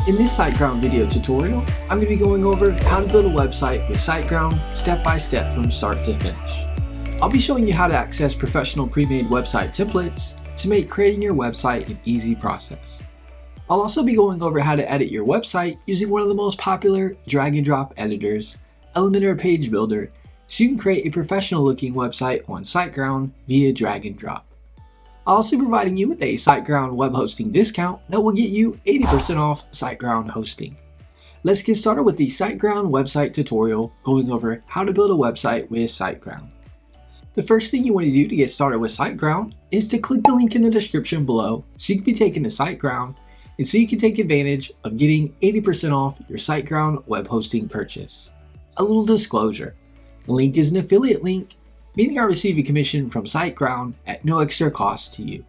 In this SiteGround video tutorial, I'm going to be going over how to build a website with SiteGround step by step from start to finish. I'll be showing you how to access professional pre-made website templates to make creating your website an easy process. I'll also be going over how to edit your website using one of the most popular drag and drop editors, Elementor Page Builder, so you can create a professional looking website on SiteGround via drag and drop. I'll also be providing you with a SiteGround web hosting discount that will get you 80% off SiteGround hosting. Let's get started with the SiteGround website tutorial going over how to build a website with SiteGround. The first thing you want to do to get started with SiteGround is to click the link in the description below so you can be taken to SiteGround and so you can take advantage of getting 80% off your SiteGround web hosting purchase. A little disclosure, the link is an affiliate link, meaning I receive a commission from SiteGround at no extra cost to you.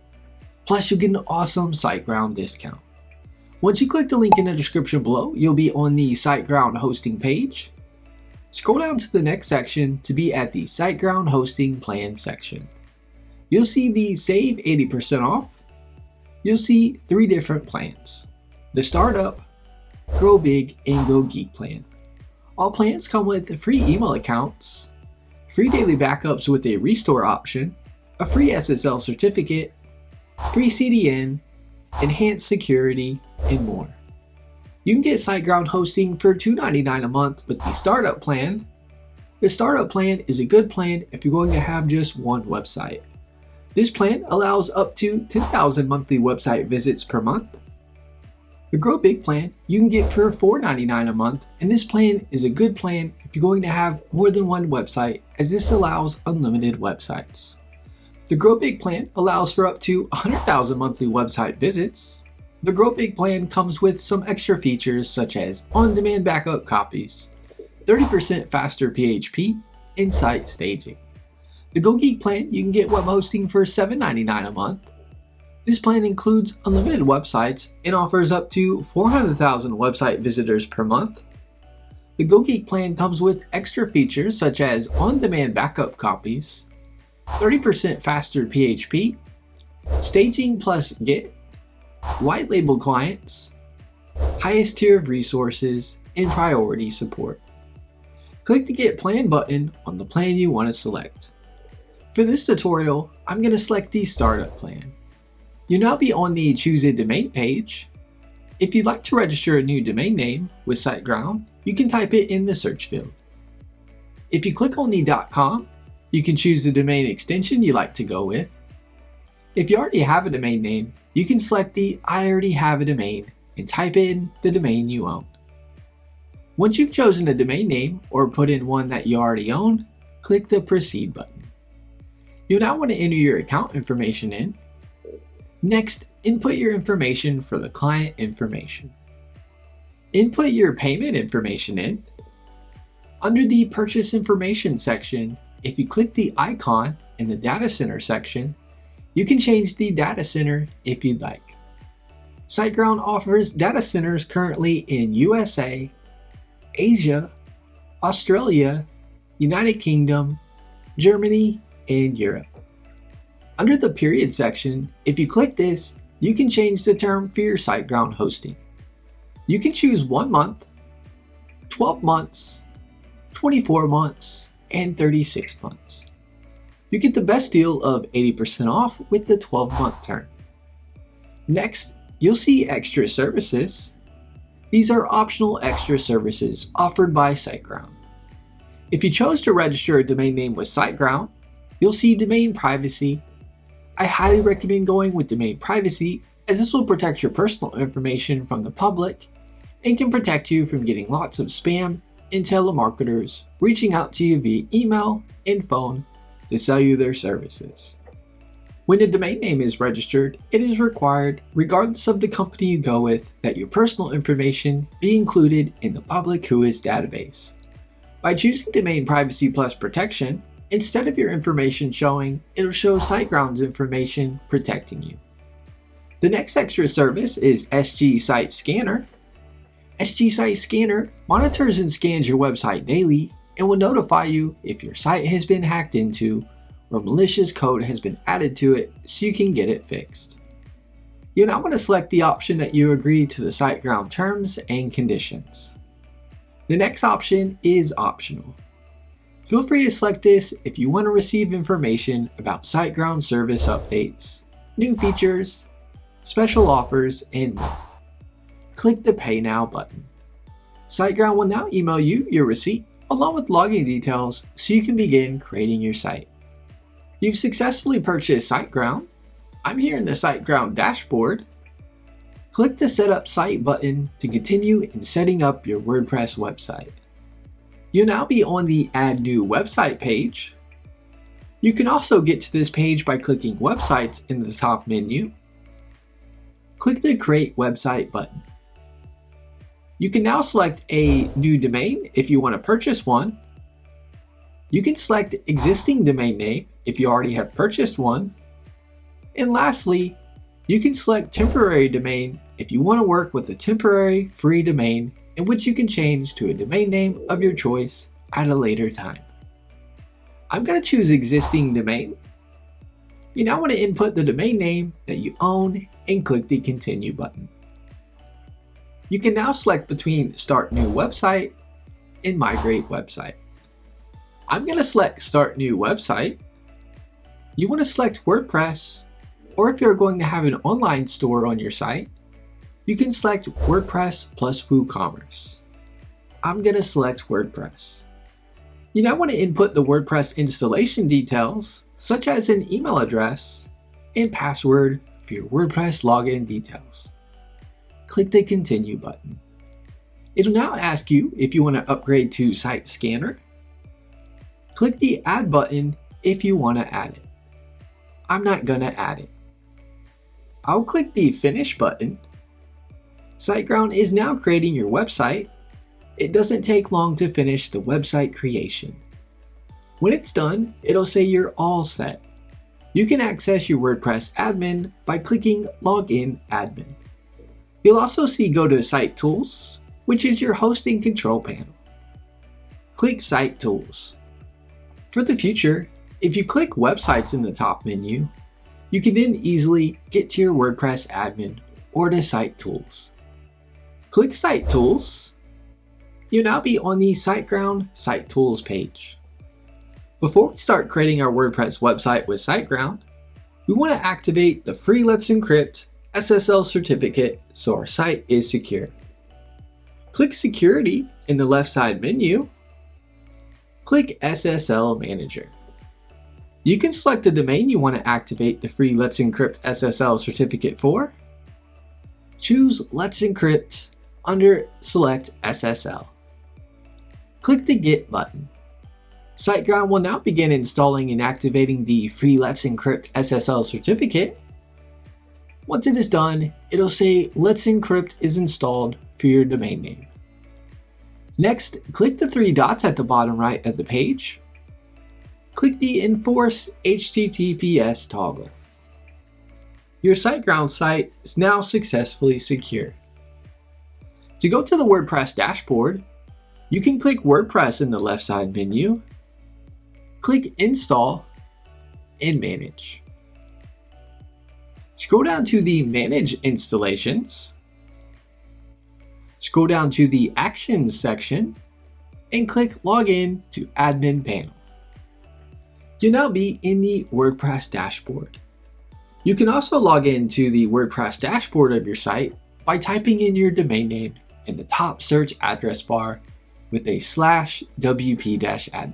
Plus, you'll get an awesome SiteGround discount. Once you click the link in the description below, you'll be on the SiteGround hosting page. Scroll down to the next section to be at the SiteGround hosting plan section. You'll see the Save 80% off. You'll see 3 different plans: the Startup, Grow Big, and Go Geek plan. All plans come with free email accounts, free daily backups with a restore option, a free SSL certificate, free CDN, enhanced security, and more. You can get SiteGround hosting for $2.99 a month with the Startup plan. The Startup plan is a good plan if you're going to have just one website. This plan allows up to 10,000 monthly website visits per month. The Grow Big plan you can get for $4.99 a month, and this plan is a good plan if you're going to have more than one website, as this allows unlimited websites. The Grow Big plan allows for up to 100,000 monthly website visits. The Grow Big plan comes with some extra features such as on-demand backup copies, 30% faster PHP, and site staging. The Go Geek plan you can get web hosting for $7.99 a month. This plan includes unlimited websites and offers up to 400,000 website visitors per month. The Go Geek plan comes with extra features such as on-demand backup copies, 30% faster PHP, staging plus Git, white label clients, highest tier of resources, and priority support. Click the Get Plan button on the plan you want to select. For this tutorial, I'm going to select the Startup plan. You'll now be on the Choose a Domain page. If you'd like to register a new domain name with SiteGround, you can type it in the search field. If you click on the .com, you can choose the domain extension you like to go with. If you already have a domain name, you can select the I already have a domain and type in the domain you own. Once you've chosen a domain name or put in one that you already own, click the Proceed button. You'll now want to enter your account information in. Next, input your information for the client information. Input your payment information in. Under the Purchase Information section, if you click the icon in the Data Center section, you can change the data center if you'd like. SiteGround offers data centers currently in USA, Asia, Australia, United Kingdom, Germany, and Europe. Under the Period section, if you click this, you can change the term for your SiteGround hosting. You can choose 1 month, 12 months, 24 months, and 36 months. You get the best deal of 80% off with the 12-month term. Next, you'll see Extra Services. These are optional extra services offered by SiteGround. If you chose to register a domain name with SiteGround, you'll see Domain Privacy. I highly recommend going with Domain Privacy, as this will protect your personal information from the public and can protect you from getting lots of spam and telemarketers reaching out to you via email and phone to sell you their services. When a domain name is registered, it is required, regardless of the company you go with, that your personal information be included in the public WHOIS database. By choosing Domain Privacy Plus Protection, instead of your information showing, it'll show SiteGround's information protecting you. The next extra service is SG Site Scanner. SG Site Scanner monitors and scans your website daily and will notify you if your site has been hacked into or malicious code has been added to it so you can get it fixed. You'll now want to select the option that you agree to the SiteGround terms and conditions. The next option is optional. Feel free to select this if you want to receive information about SiteGround service updates, new features, special offers, and more. Click the Pay Now button. SiteGround will now email you your receipt along with login details so you can begin creating your site. You've successfully purchased SiteGround. I'm here in the SiteGround dashboard. Click the Set Up Site button to continue in setting up your WordPress website. You'll now be on the Add New Website page. You can also get to this page by clicking Websites in the top menu. Click the Create Website button. You can now select a new domain if you want to purchase one. You can select existing domain name if you already have purchased one. And lastly, you can select temporary domain if you want to work with a temporary free domain in which you can change to a domain name of your choice at a later time. I'm going to choose existing domain. You now want to input the domain name that you own and click the Continue button. You can now select between Start New Website and Migrate Website. I'm going to select Start New Website. You want to select WordPress, or if you're going to have an online store on your site, you can select WordPress plus WooCommerce. I'm going to select WordPress. You now want to input the WordPress installation details, such as an email address and password for your WordPress login details. Click the Continue button. It'll now ask you if you want to upgrade to Site Scanner. Click the Add button if you want to add it. I'm not going to add it. I'll click the Finish button. SiteGround is now creating your website. It doesn't take long to finish the website creation. When it's done, it'll say you're all set. You can access your WordPress admin by clicking Login Admin. You'll also see Go to Site Tools, which is your hosting control panel. Click Site Tools. For the future, if you click Websites in the top menu, you can then easily get to your WordPress admin or to Site Tools. Click Site Tools. You'll now be on the SiteGround Site Tools page. Before we start creating our WordPress website with SiteGround, we want to activate the free Let's Encrypt SSL certificate so our site is secure. Click Security in the left side menu. Click SSL Manager. You can select the domain you want to activate the free Let's Encrypt SSL certificate for. Choose Let's Encrypt under Select SSL. Click the Get button. SiteGround will now begin installing and activating the free Let's Encrypt SSL certificate. Once it is done, it'll say Let's Encrypt is installed for your domain name. Next, click the three dots at the bottom right of the page. Click the Enforce HTTPS toggle. Your SiteGround site is now successfully secure. To go to the WordPress dashboard, you can click WordPress in the left side menu, click Install, and Manage. Scroll down to the Manage Installations, scroll down to the Actions section, and click Login to Admin Panel. You'll now be in the WordPress dashboard. You can also log into the WordPress dashboard of your site by typing in your domain name in the top search address bar with a /wp-admin.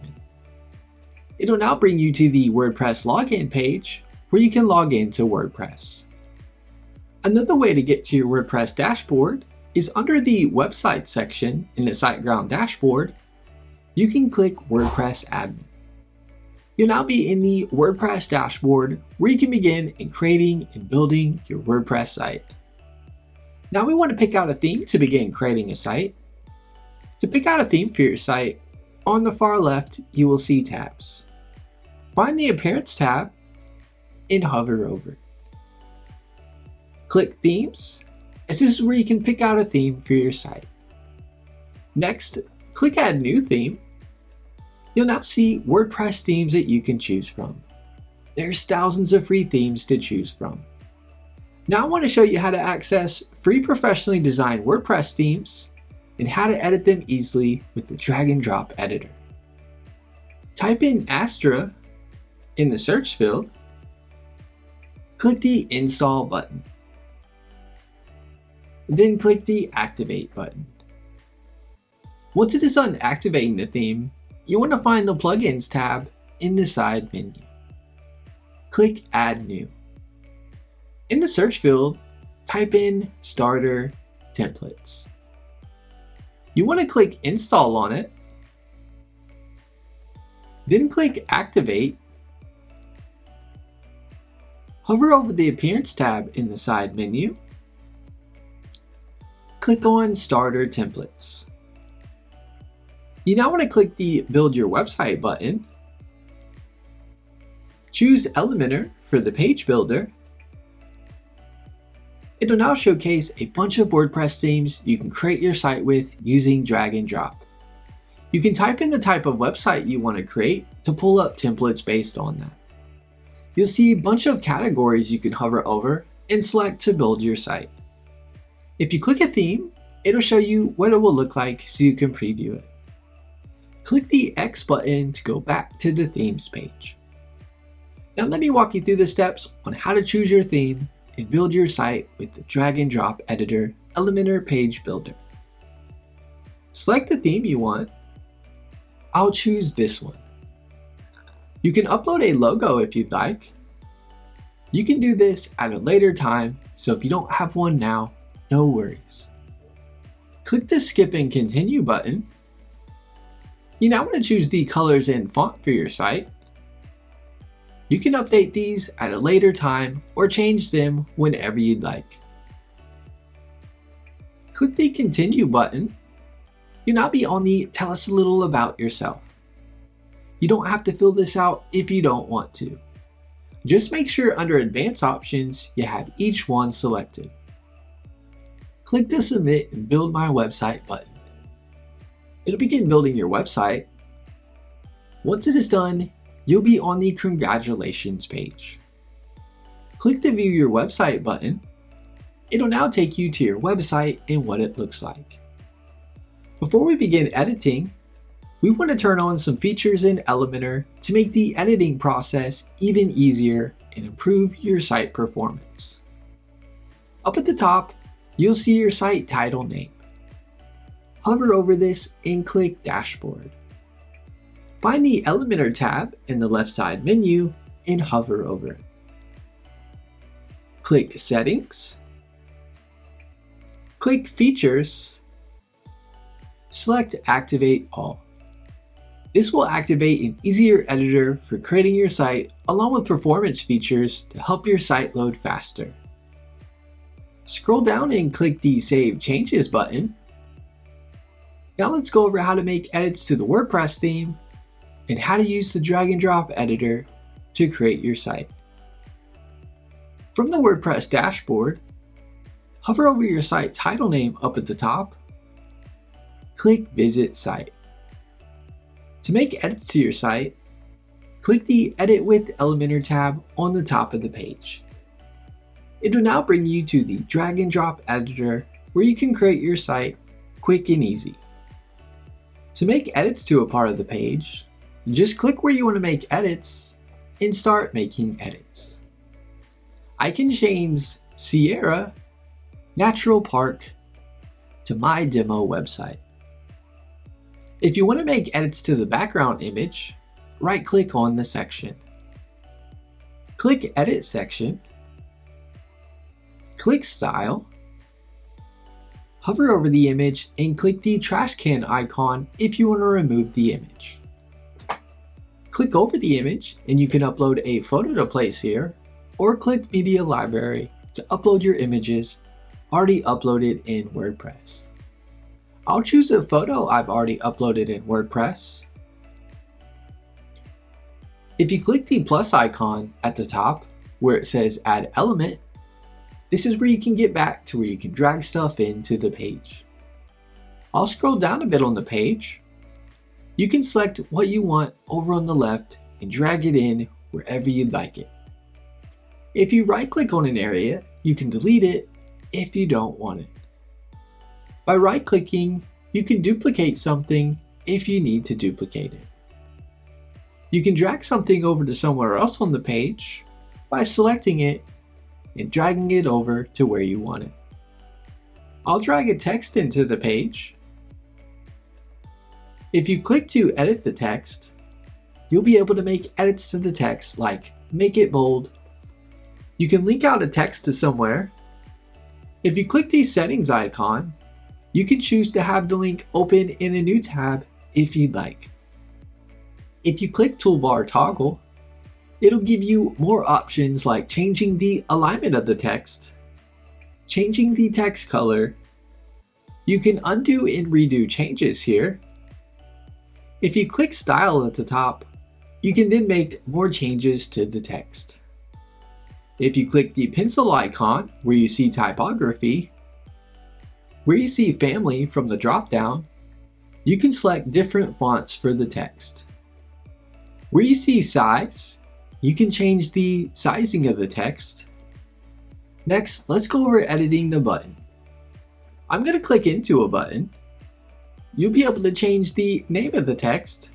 It'll now bring you to the WordPress login page where you can log into WordPress. Another way to get to your WordPress dashboard is under the website section in the SiteGround dashboard. You can click WordPress admin. You'll now be in the WordPress dashboard where you can begin in creating and building your WordPress site. Now we want to pick out a theme to begin creating a site. To pick out a theme for your site, on the far left you will see tabs. Find the Appearance tab and hover over it. Click Themes, as this is where you can pick out a theme for your site. Next, click Add New Theme. You'll now see WordPress themes that you can choose from. There's thousands of free themes to choose from. Now I want to show you how to access free professionally designed WordPress themes and how to edit them easily with the drag and drop editor. Type in Astra in the search field, click the Install button, then click the Activate button. Once it is done activating the theme, you want to find the Plugins tab in the side menu. Click Add New. In the search field, type in Starter Templates. You want to click Install on it, then click Activate. Hover over the Appearance tab in the side menu. Click on Starter Templates. You now want to click the Build Your Website button. Choose Elementor for the page builder. It will now showcase a bunch of WordPress themes you can create your site with using drag and drop. You can type in the type of website you want to create to pull up templates based on that. You'll see a bunch of categories you can hover over and select to build your site. If you click a theme, it'll show you what it will look like so you can preview it. Click the X button to go back to the themes page. Now let me walk you through the steps on how to choose your theme and build your site with the drag and drop editor Elementor Page Builder. Select the theme you want. I'll choose this one. You can upload a logo if you'd like. You can do this at a later time, so if you don't have one now, no worries. Click the Skip and Continue button. You now want to choose the colors and font for your site. You can update these at a later time or change them whenever you'd like. Click the Continue button. You'll now be on the Tell us a little about yourself. You don't have to fill this out if you don't want to. Just make sure under Advanced Options you have each one selected. Click the Submit and Build My Website button. It'll begin building your website. Once it is done, you'll be on the Congratulations page. Click the View Your Website button. It'll now take you to your website and what it looks like. Before we begin editing, we want to turn on some features in Elementor to make the editing process even easier and improve your site performance. Up at the top, you'll see your site title name. Hover over this and click Dashboard. Find the Elementor tab in the left side menu and hover over it. Click Settings. Click Features. Select Activate All. This will activate an easier editor for creating your site along with performance features to help your site load faster. Scroll down and click the Save Changes button. Now let's go over how to make edits to the WordPress theme and how to use the drag and drop editor to create your site. From the WordPress dashboard, hover over your site title name up at the top. Click Visit Site. To make edits to your site, click the Edit with Elementor tab on the top of the page. It will now bring you to the drag and drop editor where you can create your site quick and easy. To make edits to a part of the page, just click where you want to make edits and start making edits. I can change Sierra Natural Park to my demo website. If you want to make edits to the background image, right-click on the section. Click Edit Section. Click Style. Hover over the image and click the trash can icon if you want to remove the image. Click over the image and you can upload a photo to place here, or click Media Library to upload your images already uploaded in WordPress. I'll choose a photo I've already uploaded in WordPress. If you click the plus icon at the top where it says Add Element, this is where you can get back to where you can drag stuff into the page. I'll scroll down a bit on the page. You can select what you want over on the left and drag it in wherever you'd like it. If you right-click on an area, you can delete it if you don't want it. By right-clicking, you can duplicate something if you need to duplicate it. You can drag something over to somewhere else on the page by selecting it and dragging it over to where you want it. I'll drag a text into the page. If you click to edit the text, you'll be able to make edits to the text like make it bold. You can link out a text to somewhere. If you click the settings icon, you can choose to have the link open in a new tab if you'd like. If you click toolbar toggle, it'll give you more options like changing the alignment of the text, changing the text color. You can undo and redo changes here. If you click style at the top, you can then make more changes to the text. If you click the pencil icon where you see typography, where you see family from the drop-down, you can select different fonts for the text. Where you see size, you can change the sizing of the text. Next, let's go over editing the button. I'm going to click into a button. You'll be able to change the name of the text.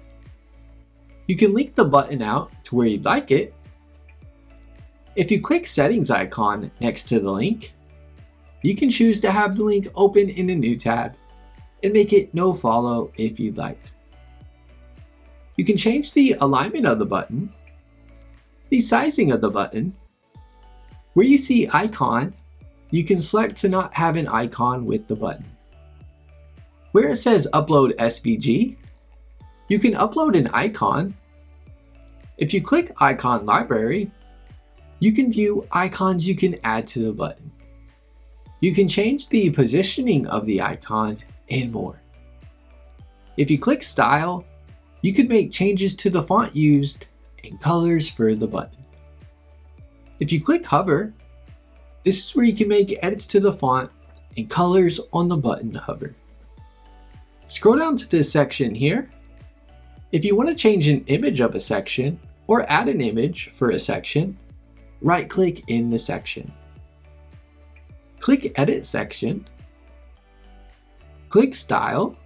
You can link the button out to where you'd like it. If you click settings icon next to the link, you can choose to have the link open in a new tab and make it no follow if you'd like. You can change the alignment of the button, the sizing of the button. Where you see icon, you can select to not have an icon with the button. Where it says upload SVG, you can upload an icon. If you click icon library, you can view icons you can add to the button. You can change the positioning of the icon and more. If you click style, you can make changes to the font used and colors for the button. If you click hover, this is where you can make edits to the font and colors on the button hover. Scroll down to this section here. If you want to change an image of a section or add an image for a section, right-click in the section. Click Edit Section. Click Style.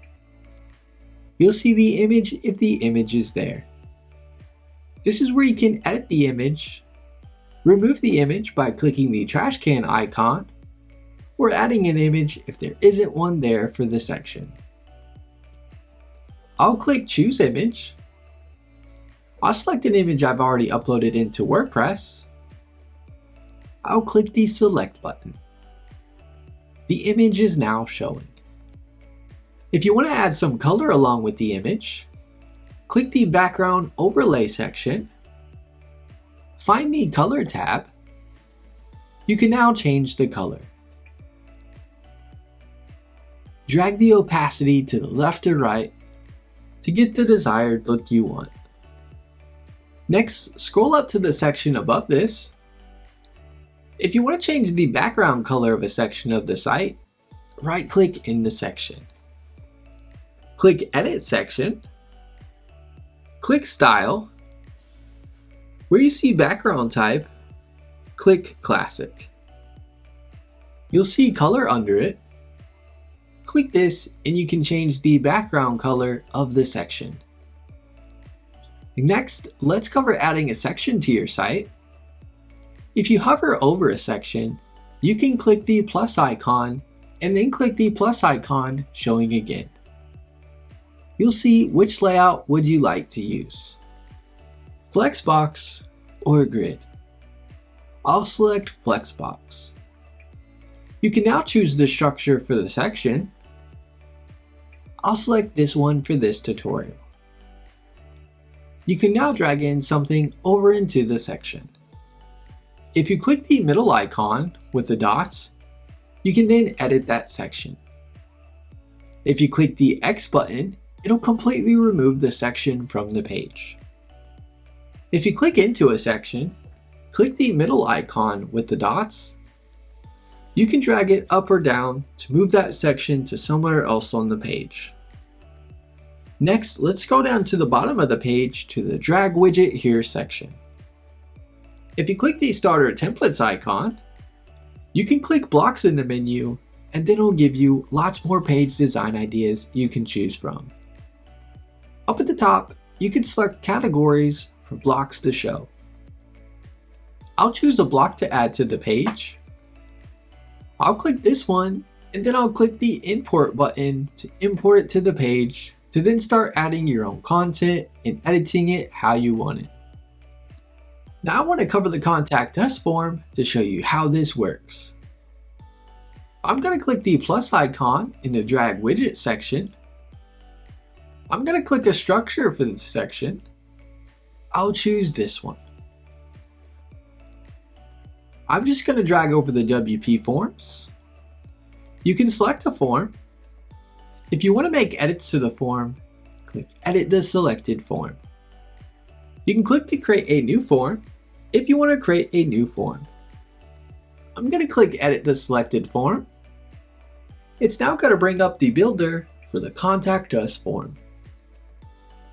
You'll see the image if the image is there. This is where you can edit the image, remove the image by clicking the trash can icon, or adding an image if there isn't one there for the section. I'll click Choose Image. I'll select an image I've already uploaded into WordPress. I'll click the Select button. The image is now showing. If you want to add some color along with the image, click the Background Overlay section. Find the Color tab. You can now change the color. Drag the opacity to the left or right to get the desired look you want. Next, scroll up to the section above this. If you want to change the background color of a section of the site, right-click in the section. Click Edit Section. Click Style. Where you see Background Type, click Classic. You'll see color under it. Click this and you can change the background color of the section. Next, let's cover adding a section to your site. If you hover over a section, you can click the plus icon and then click the plus icon showing again. You'll see which layout would you like to use, Flexbox or Grid. I'll select Flexbox. You can now choose the structure for the section. I'll select this one for this tutorial. You can now drag in something over into the section. If you click the middle icon with the dots, you can then edit that section. If you click the X button, it'll completely remove the section from the page. If you click into a section, click the middle icon with the dots. You can drag it up or down to move that section to somewhere else on the page. Next, let's go down to the bottom of the page to the Drag Widget Here section. If you click the Starter Templates icon, You can click blocks in the menu, and then it'll give you lots more page design ideas you can choose from. Up at the top, you can select categories for blocks to show. I'll choose a block to add to the page. I'll click this one, and then I'll click the import button to import it to the page to then start adding your own content and editing it how you want it. Now I want to cover the contact us form to show you how this works. I'm going to click the plus icon in the drag widget section. I'm going to click a structure for this section. I'll choose this one. I'm just going to drag over the WP forms. You can select a form. If you want to make edits to the form, click Edit the selected form. You can click to create a new form if you want to create a new form. I'm going to click Edit the selected form. It's now going to bring up the builder for the Contact Us form.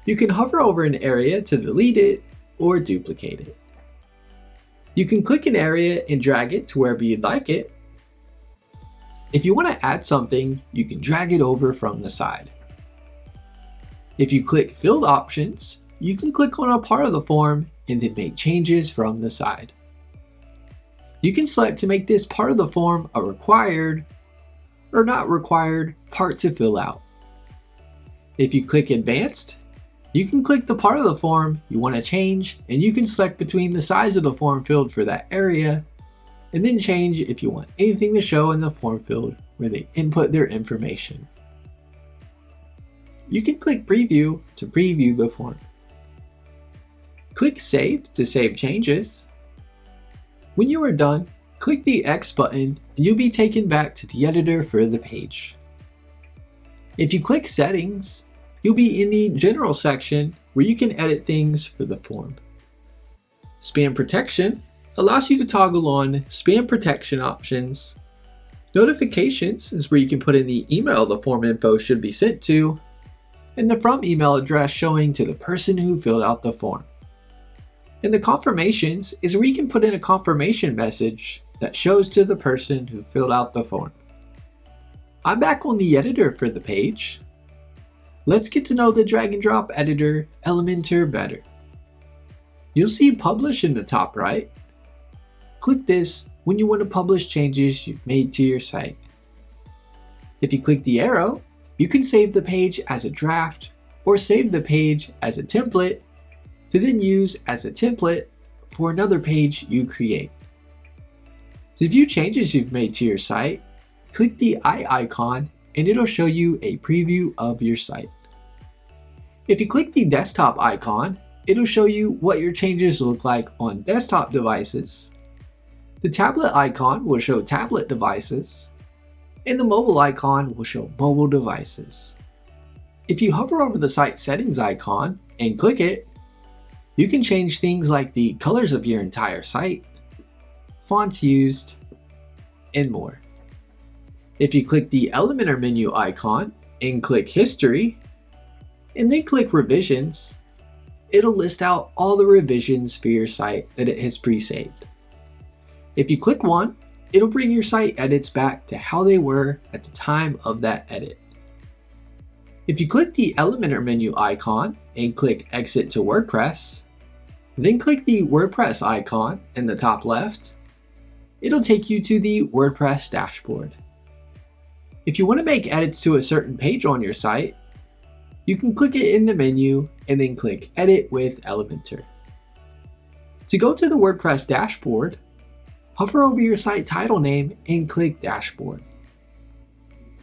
You can hover over an area to delete it or duplicate it. You can click an area and drag it to wherever you'd like it. If you want to add something, you can drag it over from the side. If you click Field Options, you can click on a part of the form and then make changes from the side. You can select to make this part of the form a required or not required part to fill out. If you click Advanced, you can click the part of the form you want to change, and you can select between the size of the form field for that area, and then change if you want anything to show in the form field where they input their information. You can click Preview to preview the form. Click Save to save changes. When you are done, click the X button and you'll be taken back to the editor for the page. If you click Settings, you'll be in the General section where you can edit things for the form. Spam Protection allows you to toggle on spam protection options. Notifications is where you can put in the email the form info should be sent to, and the from email address showing to the person who filled out the form. And the confirmations is where you can put in a confirmation message that shows to the person who filled out the form. I'm back on the editor for the page. Let's get to know the drag and drop editor, Elementor, better. You'll see Publish in the top right. Click this when you want to publish changes you've made to your site. If you click the arrow, you can save the page as a draft or save the page as a template to then use as a template for another page you create. To view changes you've made to your site, click the eye icon and it'll show you a preview of your site. If you click the desktop icon, it'll show you what your changes look like on desktop devices. The tablet icon will show tablet devices, and the mobile icon will show mobile devices. If you hover over the site settings icon and click it, you can change things like the colors of your entire site, fonts used, and more. If you click the Elementor menu icon and click History, and then click Revisions, it'll list out all the revisions for your site that it has pre-saved. If you click one, it'll bring your site edits back to how they were at the time of that edit. If you click the Elementor menu icon and click Exit to WordPress, then click the WordPress icon in the top left, it'll take you to the WordPress dashboard. If you want to make edits to a certain page on your site, you can click it in the menu and then click Edit with Elementor. To go to the WordPress dashboard, hover over your site title name and click Dashboard.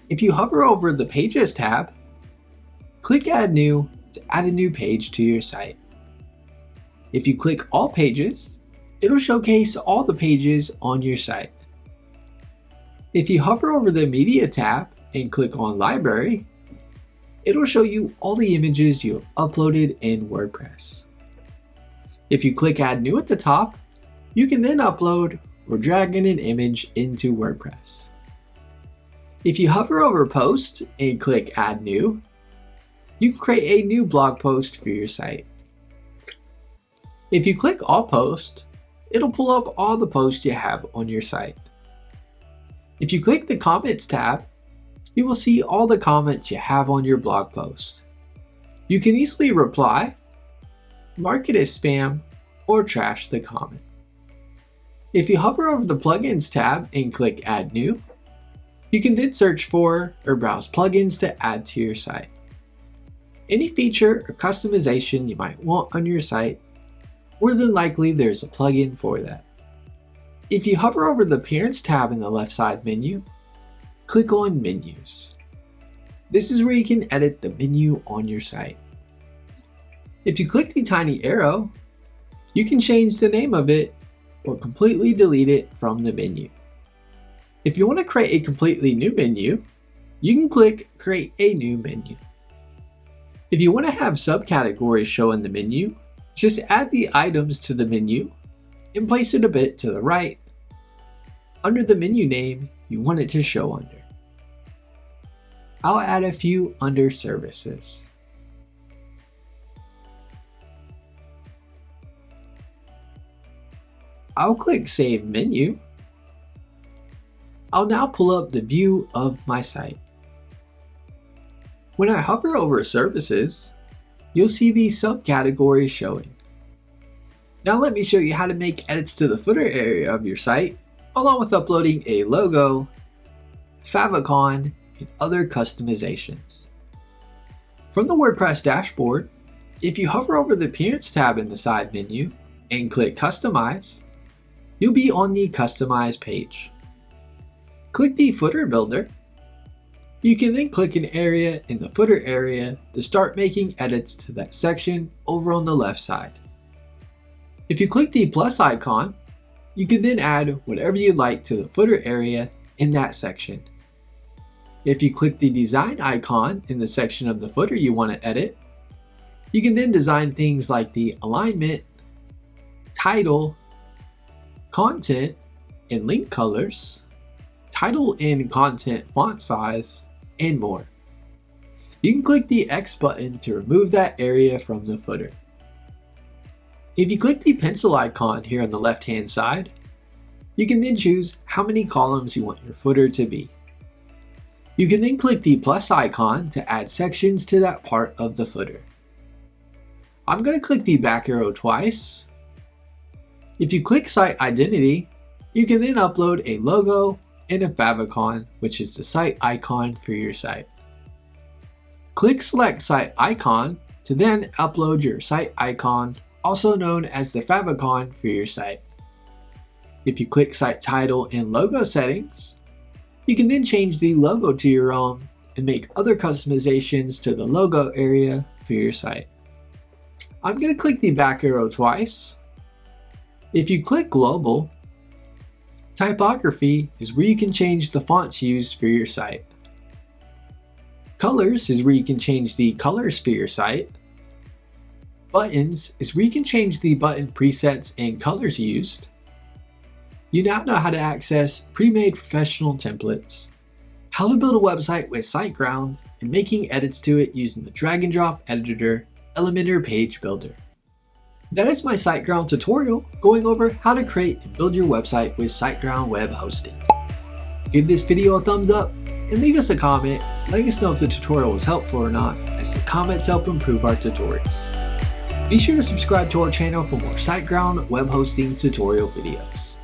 If you hover over the Pages tab, click Add New to add a new page to your site. If you click All Pages, it'll showcase all the pages on your site. If you hover over the Media tab and click on Library, it'll show you all the images you have uploaded in WordPress. If you click Add New at the top, you can then upload or drag in an image into WordPress. If you hover over Post and click Add New, you can create a new blog post for your site. If you click All Posts, it'll pull up all the posts you have on your site. If you click the Comments tab, you will see all the comments you have on your blog post. You can easily reply, mark it as spam, or trash the comment. If you hover over the Plugins tab and click Add New, you can then search for or browse plugins to add to your site. Any feature or customization you might want on your site, more than likely there's a plugin for that. If you hover over the Appearance tab in the left side menu, click on Menus. This is where you can edit the menu on your site. If you click the tiny arrow, you can change the name of it or completely delete it from the menu. If you want to create a completely new menu, you can click Create a New Menu. If you want to have subcategories show in the menu, just add the items to the menu and place it a bit to the right under the menu name you want it to show under. I'll add a few under Services. I'll click Save Menu. I'll now pull up the view of my site. When I hover over Services, you'll see the subcategories showing. Now let me show you how to make edits to the footer area of your site, along with uploading a logo, favicon, and other customizations. From the WordPress dashboard, if you hover over the Appearance tab in the side menu and click Customize, you'll be on the Customize page. Click the Footer Builder. You can then click an area in the footer area to start making edits to that section over on the left side. If you click the plus icon, you can then add whatever you'd like to the footer area in that section. If you click the design icon in the section of the footer you want to edit, you can then design things like the alignment, title, content, and link colors, title and content font size, and more. You can click the X button to remove that area from the footer. If you click the pencil icon here on the left hand side, you can then choose how many columns you want your footer to be. You can then click the plus icon to add sections to that part of the footer. I'm going to click the back arrow twice. If you click Site Identity, you can then upload a logo and a favicon, which is the site icon for your site. Click Select Site Icon to then upload your site icon, also known as the favicon for your site. If you click Site Title and Logo Settings, you can then change the logo to your own and make other customizations to the logo area for your site. I'm going to click the back arrow twice. If you click Global, Typography is where you can change the fonts used for your site. Colors is where you can change the colors for your site. Buttons is where you can change the button presets and colors used. You now know how to access pre-made professional templates, how to build a website with SiteGround, and making edits to it using the drag and drop editor Elementor Page Builder. That is my SiteGround tutorial going over how to create and build your website with SiteGround web hosting. Give this video a thumbs up and leave us a comment letting us know if the tutorial was helpful or not, as the comments help improve our tutorials. Be sure to subscribe to our channel for more SiteGround web hosting tutorial videos.